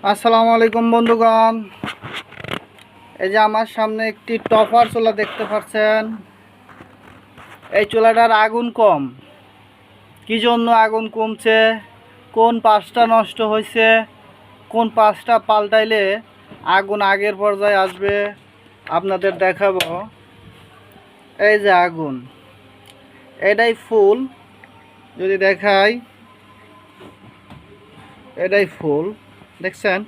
আসসালামু আলাইকুম বন্ধুগণ। এই যে আমার সামনে একটি টপার চুলা দেখতে পাচ্ছেন। এই চুলাটার আগুন কম। কি জন্য আগুন কমছে, কোন পাশটা নষ্ট হয়েছে, কোন পাশটা পাল্টাইলে আগুন আগের পর্যায়ে আসবে আপনাদের দেখাবো। এই যে আগুন, এটাই ফুল। যদি দেখাই, এটাই ফুল, দেখছেন?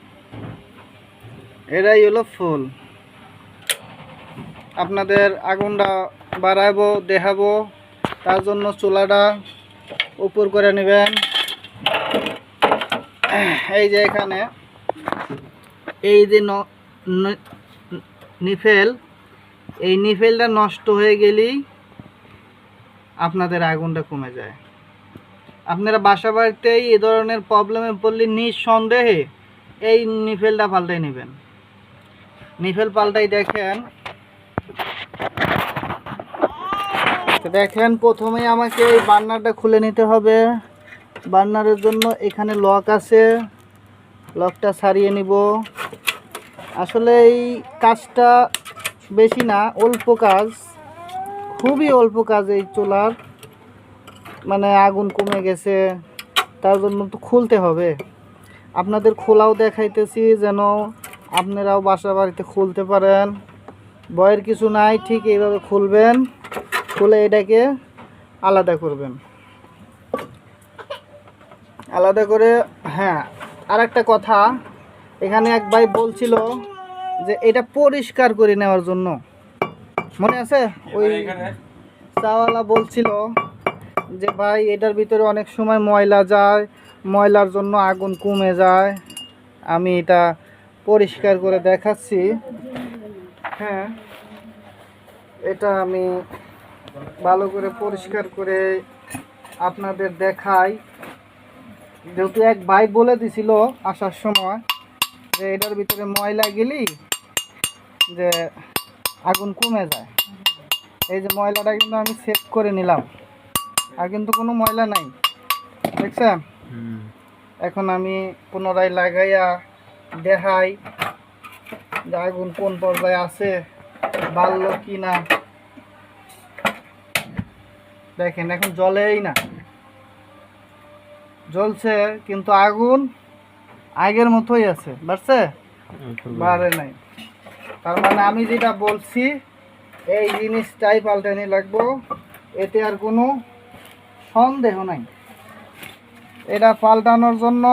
এটাই হলো ফুল। আপনাদের আগুনটা বাড়াবো, দেখাবো, তার জন্য চুলাটা উপর করে নেবেন। এই যে এখানে এই যে নিফেল, এই নিফেলটা নষ্ট হয়ে গেলেই আপনাদের আগুনটা কমে যায়। আপনারা বাসা বাড়িতেই এই ধরনের প্রবলেমে পড়লে নিঃসন্দেহে এই নিফেলটা পাল্টাই নেবেন। নিফেল পাল্টাই দেখেন প্রথমেই আমাকে এই বার্নারটা খুলে নিতে হবে। বার্নারের জন্য এখানে লক আছে, লকটা ছাড়িয়ে নিব। আসলে এই কাজটা বেশি না, অল্প কাজ, খুবই অল্প কাজ। এই চুলার মানে আগুন কমে গেছে, তার জন্য তো খুলতে হবে। আপনাদের খোলাও দেখাইতেছি যেন আপনারাও বাসা বাড়িতে খুলতে পারেন। ভয়ের কিছু নাই, ঠিক এইভাবে খুলবেন। খুলে এটাকে আলাদা করবেন। আলাদা করে, হ্যাঁ, আর একটা কথা, এখানে এক ভাই বলছিল যে এটা পরিষ্কার করে নেওয়ার জন্য, মনে আছে? ওই চাওয়ালা বলছিল যে ভাই এটার ভিতরে অনেক সময় ময়লা যায়, ময়লার জন্য আগুন কমে যায়। আমি এটা পরিষ্কার করে দেখাচ্ছি। হ্যাঁ, এটা আমি ভালো করে পরিষ্কার করে আপনাদের দেখাই। যেহেতু এক ভাই বলে দিছিল আসার সময় যে এটার ভিতরে ময়লা গেলি যে আগুন কমে যায়। এই যে ময়লাটা কিন্তু আমি সেট করে নিলাম, আর কিন্তু কোনো ময়লা নাই, দেখছেন? এখন আমি পুনরায় লাগাইয়া দেখাই যে আগুন কোন পর্যায়ে আছে, বাড়লো কি না। দেখেন এখন জ্বলেই না, জ্বলছে কিন্তু আগুন আগের মতোই আছে, বাড়ছে, বাড়ে নাই। তার মানে আমি যেটা বলছি এই জিনিসটাই পাল্টানি লাগবো, এতে আর কোনো সন্দেহ নাই। এটা পাল্টানোর জন্য